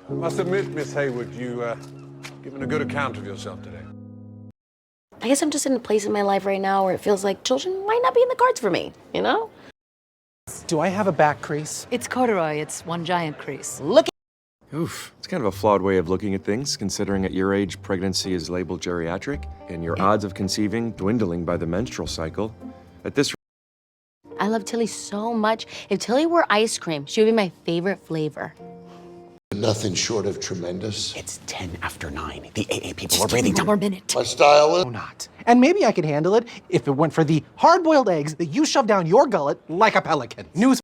I must admit, Miss Hayward, you given a good account of yourself today. I guess I'm just in a place in my life right now where it feels like children might not be in the cards for me, you know? Do I have a back crease? It's corduroy. It's one giant crease. Look at Oof, it's kind of a flawed way of looking at things, considering at your age, pregnancy is labeled geriatric, and your odds of conceiving dwindling by the menstrual cycle. At this I love Tilly so much. If Tilly were ice cream, she would be my favorite flavor. Nothing short of tremendous. It's 10 after 9. The AA people Just are breathing one more minute. My style is... not. And maybe I could handle it if it weren't for the hard-boiled eggs that you shove down your gullet like a pelican. News.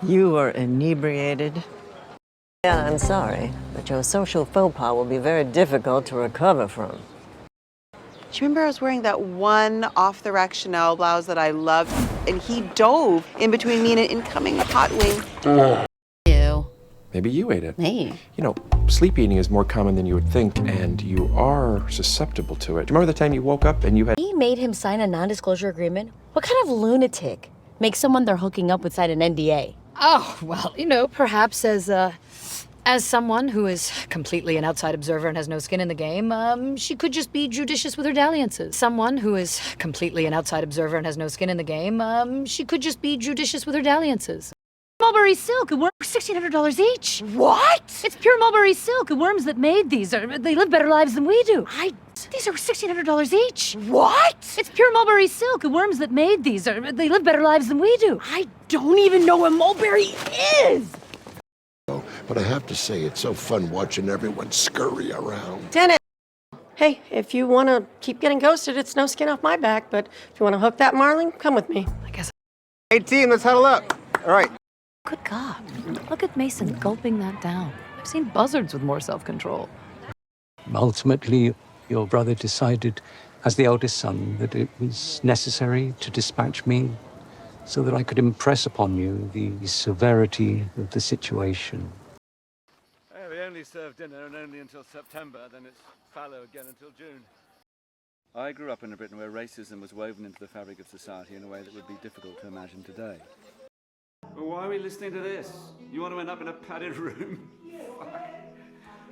You are inebriated. Yeah, I'm sorry, but your social faux pas will be very difficult to recover from. Do you remember I was wearing that one off-the-rack Chanel blouse that I loved, and he dove in between me and an incoming hot wing? Ew. maybe you ate it. Me? You know, sleep eating is more common than you would think, and you are susceptible to it. Do you remember the time you woke up and you had... He made him sign a non-disclosure agreement? What kind of lunatic makes someone they're hooking up with sign an NDA? Oh, well, perhaps as someone who is completely an outside observer and has no skin in the game, she could just be judicious with her dalliances. Someone who is completely an outside observer and has no skin in the game, she could just be judicious with her dalliances. Mulberry silk, a worm, $1,600 each. What? It's pure mulberry silk. The worms that made these, they live better lives than we do. These are $1,600 each. What? It's pure mulberry silk. The worms that made these, they live better lives than we do. I don't even know what mulberry is. But I have to say, it's so fun watching everyone scurry around. Dennis! Hey, if you want to keep getting ghosted, it's no skin off my back, but if you want to hook that marling, come with me. I guess. Hey, team, let's huddle up. All right. Good God. Look at Mason gulping that down. I've seen buzzards with more self-control. Ultimately, your brother decided, as the eldest son, that it was necessary to dispatch me so that I could impress upon you the severity of the situation. We only serve dinner and only until September, then it's fallow again until June. I grew up in a Britain where racism was woven into the fabric of society in a way that would be difficult to imagine today. Well, why are we listening to this? You want to end up in a padded room?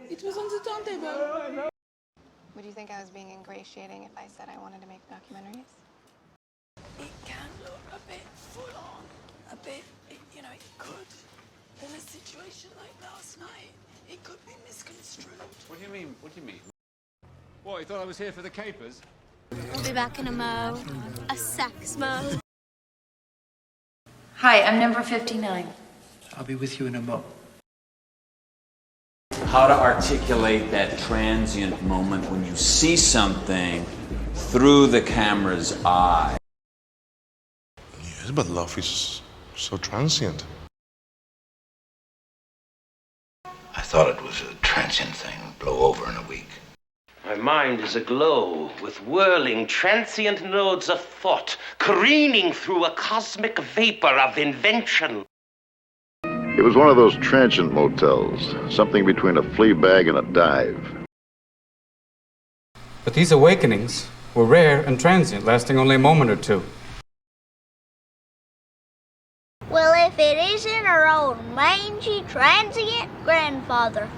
It was on the turntable. Would you think I was being ingratiating if I said I wanted to make documentaries? It can look a bit full on, a bit, it could. In a situation like last night, it could be misconstrued. What do you mean? What do you mean? What, you thought I was here for the capers? I'll be back in a mo. A sex mo. Hi, I'm number 59. I'll be with you in a moment. How to articulate that transient moment when you see something through the camera's eye. Yes, but love is so transient. I thought it was a transient thing, blow over in a week. My mind is aglow with whirling, transient nodes of thought, careening through a cosmic vapor of invention. It was one of those transient motels, something between a flea bag and a dive. But these awakenings were rare and transient, lasting only a moment or two. Well, if it isn't our old mangy, transient grandfather.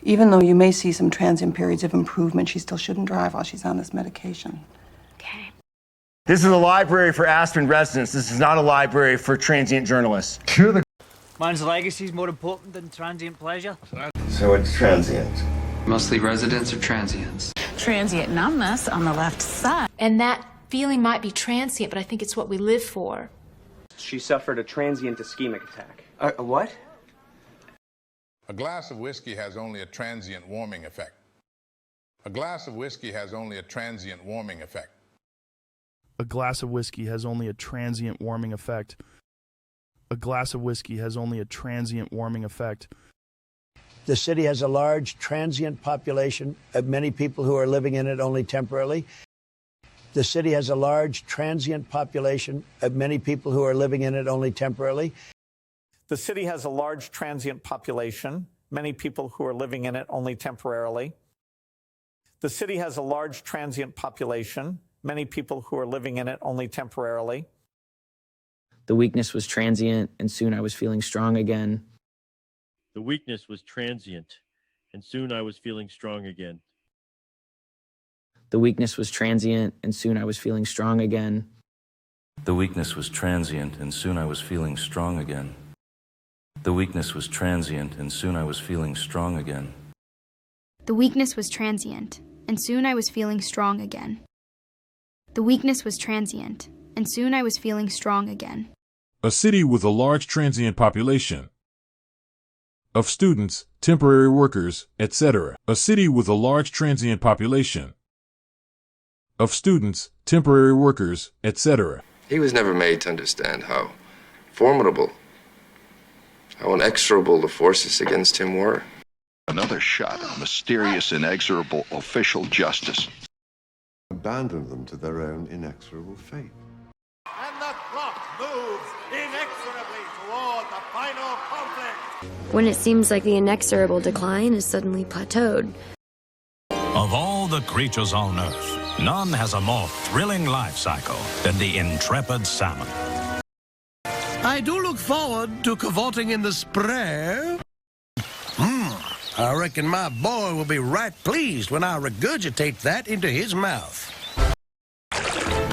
Even though you may see some transient periods of improvement, she still shouldn't drive while she's on this medication. Okay. This is a library for Aspen residents. This is not a library for transient journalists. Man's legacy is more important than transient pleasure. So it's transient. Mostly residents or transients? Transient numbness on the left side. And that feeling might be transient, but I think it's what we live for. She suffered a transient ischemic attack. A what? A glass of whiskey has only a transient warming effect. A glass of whiskey has only a transient warming effect. A glass of whiskey has only a transient warming effect. A glass of whiskey has only a transient warming effect. The city has a large transient population of many people who are living in it only temporarily. The city has a large transient population of many people who are living in it only temporarily. The city has a large transient population, many people who are living in it only temporarily. The city has a large transient population, many people who are living in it only temporarily. The weakness was transient, and soon I was feeling strong again. The weakness was transient, and soon I was feeling strong again. The weakness was transient, and soon I was feeling strong again. The weakness was transient, and soon I was feeling strong again. The weakness was transient, and soon I was feeling strong again. The weakness was transient, and soon I was feeling strong again. The weakness was transient, and soon I was feeling strong again. A city with a large transient population of students, temporary workers, etc. A city with a large transient population of students, temporary workers, etc. He was never made to understand how formidable, how inexorable the forces against him were. Another shot at mysterious, inexorable official justice. Abandon them to their own inexorable fate. And the clock moves inexorably toward the final conflict. When it seems like the inexorable decline is suddenly plateaued. Of all the creatures on Earth, none has a more thrilling life cycle than the intrepid salmon. I do look forward to cavorting in the Spree. I reckon my boy will be right pleased when I regurgitate that into his mouth.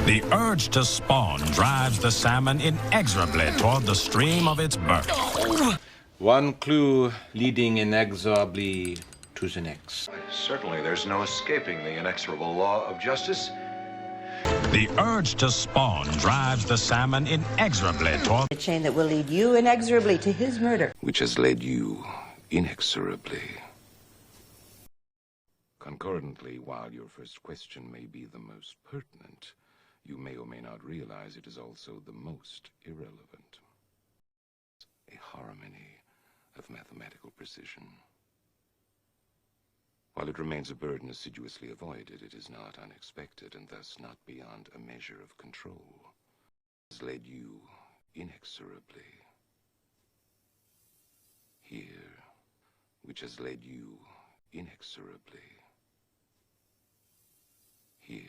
The urge to spawn drives the salmon inexorably toward the stream of its birth. One clue leading inexorably to the next. Certainly, there's no escaping the inexorable law of justice. The urge to spawn drives the salmon inexorably toward the chain that will lead you inexorably to his murder. Which has led you inexorably. Concordantly, while your first question may be the most pertinent, you may or may not realize it is also the most irrelevant. A harmony of mathematical precision. While it remains a burden assiduously avoided, it is not unexpected and thus not beyond a measure of control. It has led you inexorably here, which has led you inexorably here.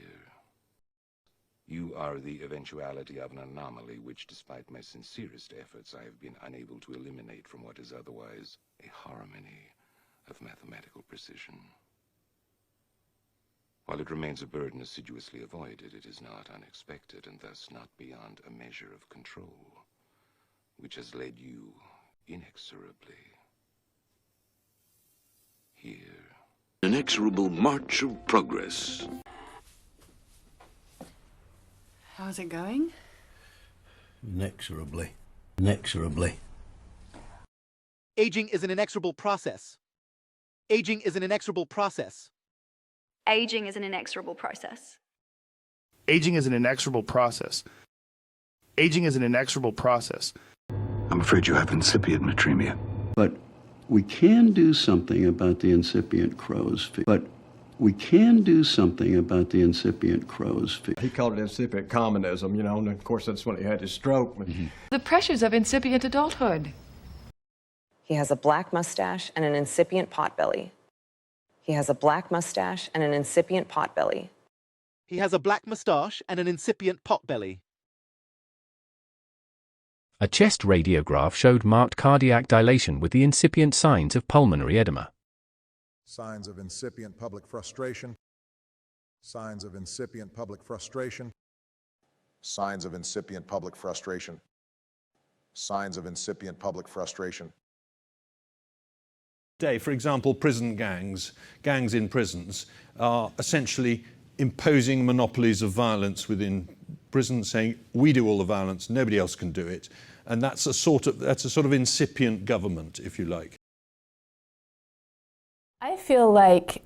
You are the eventuality of an anomaly which, despite my sincerest efforts, I have been unable to eliminate from what is otherwise a harmony of mathematical precision. While it remains a burden assiduously avoided, it is not unexpected and thus not beyond a measure of control, which has led you inexorably here. An inexorable march of progress. How's it going? Inexorably. Inexorably. Aging is an inexorable process. Aging is an inexorable process. Aging is an inexorable process. Aging is an inexorable process. Aging is an inexorable process. I'm afraid you have incipient natremia. But we can do something about the incipient crow's feet. We can do something about the incipient crow's feet. He called it incipient communism, you know, and of course that's when he had his stroke. The pressures of incipient adulthood. He has a black mustache and an incipient potbelly. He has a black mustache and an incipient potbelly. He has a black moustache and an incipient potbelly. A chest radiograph showed marked cardiac dilation with the incipient signs of pulmonary edema. Signs of incipient public frustration. Signs of incipient public frustration. Signs of incipient public frustration. Signs of incipient public frustration. Today, for example, prison gangs in prisons are essentially imposing monopolies of violence within prisons, saying we do all the violence, nobody else can do it, and that's a sort of incipient government, if you like. I feel like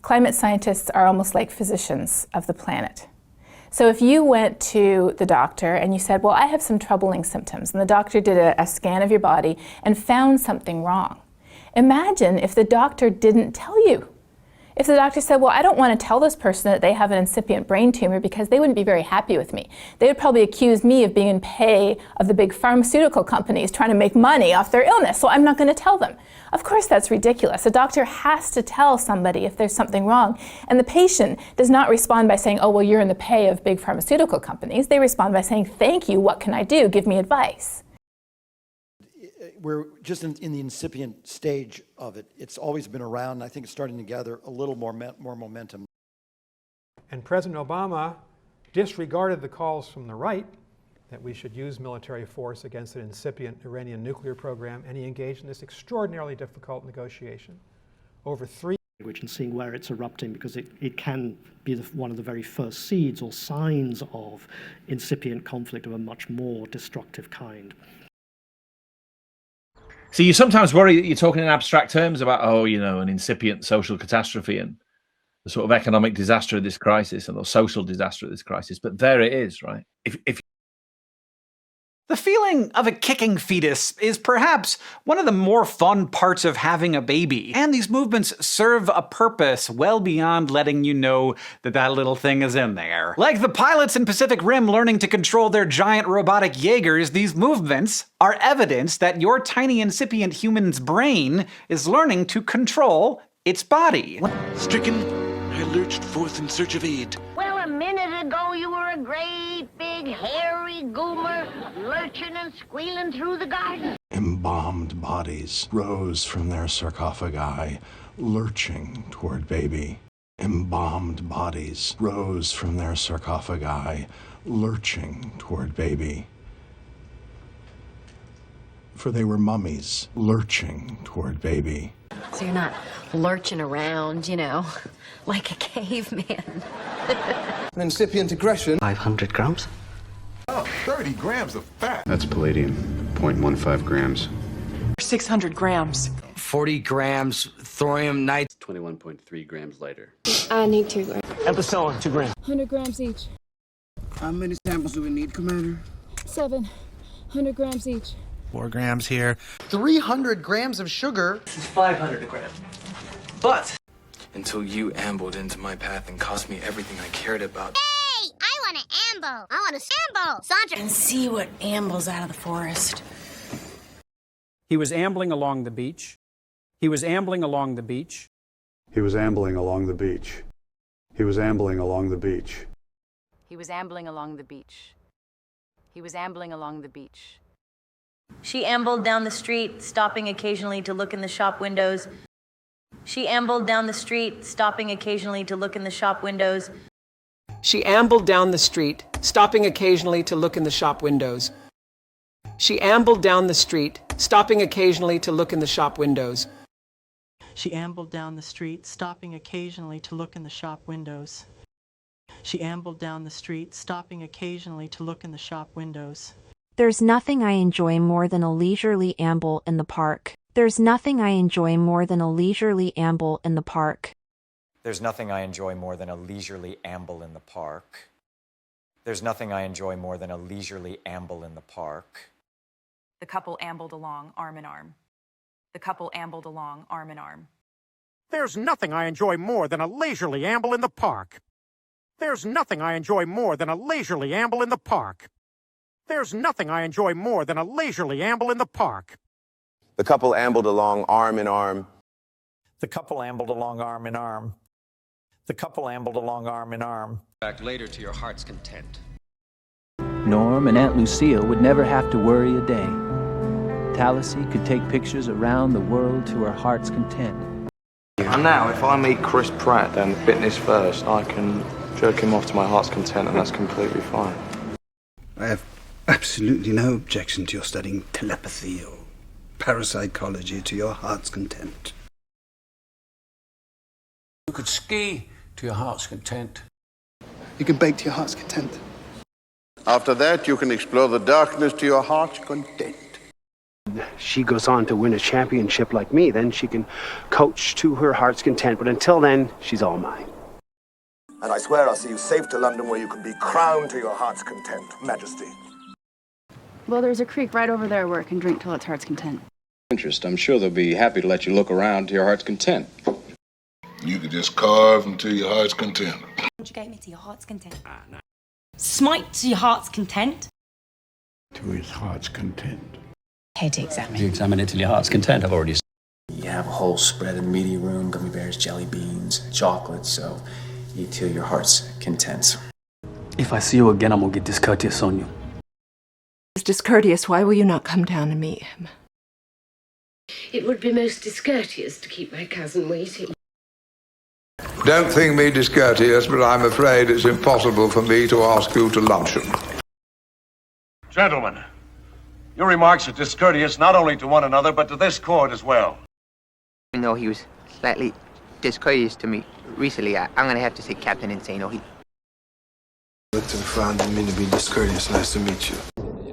climate scientists are almost like physicians of the planet. So if you went to the doctor and you said, well, I have some troubling symptoms, and the doctor did a scan of your body and found something wrong. Imagine if the doctor didn't tell you. If the doctor said, well, I don't want to tell this person that they have an incipient brain tumor because they wouldn't be very happy with me. They would probably accuse me of being in pay of the big pharmaceutical companies trying to make money off their illness, so I'm not going to tell them. Of course, that's ridiculous. A doctor has to tell somebody if there's something wrong. And the patient does not respond by saying, oh, well, you're in the pay of big pharmaceutical companies. They respond by saying, thank you, what can I do? Give me advice. we're just in the incipient stage of it. It's always been around, and I think it's starting to gather a little more momentum. And President Obama disregarded the calls from the right that we should use military force against an incipient Iranian nuclear program, and he engaged in this extraordinarily difficult negotiation over 3 and seeing where it's erupting, because it can be one of the very first seeds or signs of incipient conflict of a much more destructive kind. So you sometimes worry that you're talking in abstract terms about, oh, you know, an incipient social catastrophe and the sort of economic disaster of this crisis and the social disaster of this crisis. But there it is, right? If The feeling of a kicking fetus is perhaps one of the more fun parts of having a baby, and these movements serve a purpose well beyond letting you know that that little thing is in there. Like the pilots in Pacific Rim learning to control their giant robotic Jaegers, these movements are evidence that your tiny incipient human's brain is learning to control its body. Stricken, I lurched forth in search of aid. Well, a minute ago you were a great big hairy goomer lurching and squealing through the garden. Embalmed bodies rose from their sarcophagi, lurching toward baby. Embalmed bodies rose from their sarcophagi, lurching toward baby. For they were mummies, lurching toward baby. So you're not lurching around, you know, like a caveman. An incipient aggression. 500 grams. Oh, 30 grams of fat. That's palladium, 0.15 grams. 600 grams. 40 grams thorium nitrate. 21.3 grams later. I need 2 grams. Epsilon, 2 grams. 100 grams each. How many samples do we need, Commander? 700 grams each. 4 grams here. 300 grams of sugar. This is 500 a gram. But until you ambled into my path and cost me everything I cared about. Hey, I want to amble. I want to sample. Sandra. And see what ambles out of the forest. He was ambling along the beach. He was ambling along the beach. He was ambling along the beach. He was ambling along the beach. He was ambling along the beach. He was ambling along the beach. She ambled down the street, stopping occasionally to look in the shop windows. She ambled down the street, stopping occasionally to look in the shop windows. She ambled down the street, stopping occasionally to look in the shop windows. She ambled down the street, stopping occasionally to look in the shop windows. She ambled down the street, stopping occasionally to look in the shop windows. She ambled down the street, stopping occasionally to look in the shop windows. There's nothing I enjoy more than a leisurely amble in the park. There's nothing I enjoy more than a leisurely amble in the park. There's nothing I enjoy more than a leisurely amble in the park. There's nothing I enjoy more than a leisurely amble in the park. The couple ambled along, arm in arm. The couple ambled along, arm in arm. There's nothing I enjoy more than a leisurely amble in the park. There's nothing I enjoy more than a leisurely amble in the park. There's nothing I enjoy more than a leisurely amble in the park. The couple ambled along arm in arm. The couple ambled along arm in arm. The couple ambled along arm in arm. Back later to your heart's content. Norm and Aunt Lucille would never have to worry a day. Tallassee could take pictures around the world to her heart's content. And now, if I meet Chris Pratt, then fitness first, I can jerk him off to my heart's content, and that's completely fine. I have absolutely no objection to your studying telepathy or parapsychology to your heart's content. You could ski to your heart's content. You can bake to your heart's content. After that, you can explore the darkness to your heart's content. She goes on to win a championship like me, then she can coach to her heart's content. But until then, she's all mine. And I swear I'll see you safe to London where you can be crowned to your heart's content, Majesty. Well, there's a creek right over there where it can drink till its heart's content. Interest, I'm sure they'll be happy to let you look around to your heart's content. You could just carve until your heart's content. Conjugate me to your heart's content. No. Smite to your heart's content. To his heart's content. Head examine. You examine it till your heart's content, I've already said. You have a whole spread in the meaty room, gummy bears, jelly beans, chocolate, so eat till your heart's content. If I see you again, I'm gonna get discourteous on you. It's discourteous. Why will you not come down and meet him? It would be most discourteous to keep my cousin waiting. Don't think me discourteous, but I'm afraid it's impossible for me to ask you to luncheon. Gentlemen, your remarks are discourteous not only to one another, but to this court as well. Even though he was slightly discourteous to me recently, I'm going to have to say Captain Insano. He Looked and frowned, didn't mean to be discourteous. Nice to meet you.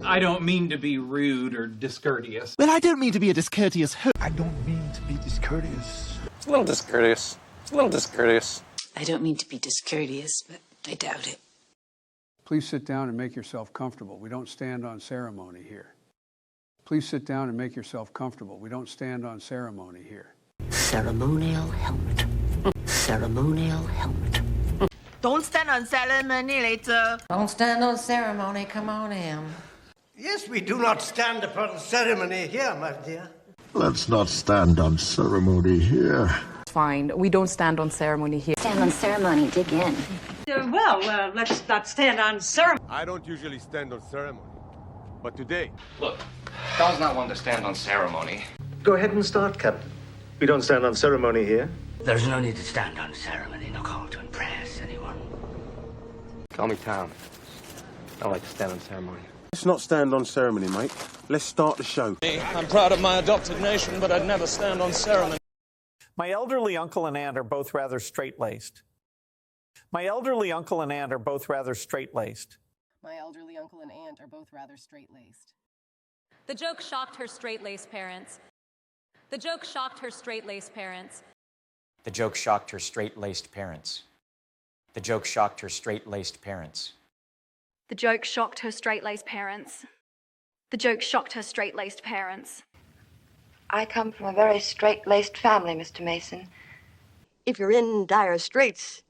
I don't mean to be rude or discourteous. Well, I don't mean to be a discourteous host. I don't mean to be discourteous. It's a little discourteous. It's a little discourteous. I don't mean to be discourteous, but I doubt it. Please sit down and make yourself comfortable. We don't stand on ceremony here. Please sit down and make yourself comfortable. We don't stand on ceremony here. Ceremonial helmet. Ceremonial helmet. Don't stand on ceremony later. Don't stand on ceremony, come on in. Yes, we do not stand upon ceremony here, my dear. Let's not stand on ceremony here. Fine, we don't stand on ceremony here. Stand on ceremony, dig in. Well, let's not stand on ceremony. I don't usually stand on ceremony, but today... Look, Don's not one to stand on ceremony. Go ahead and start, Captain. We don't stand on ceremony here. There's no need to stand on ceremony, no call to impress anyone. Call me Tom. I like to stand on ceremony. Let's not stand on ceremony, mate. Let's start the show. I'm proud of my adopted nation, but I'd never stand on ceremony. My elderly uncle and aunt are both rather straight-laced. My elderly uncle and aunt are both rather straight-laced. My elderly uncle and aunt are both rather straight-laced. The joke shocked her straight-laced parents. The joke shocked her straight-laced parents. The joke shocked her straight-laced parents. The joke shocked her straight-laced parents. The joke shocked her straight-laced parents. The joke shocked her straight-laced parents. I come from a very straight-laced family, Mr. Mason. If you're in dire straits,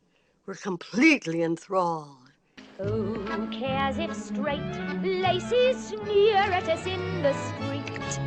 we're completely enthralled. Who cares if straight laces sneer at us in the street?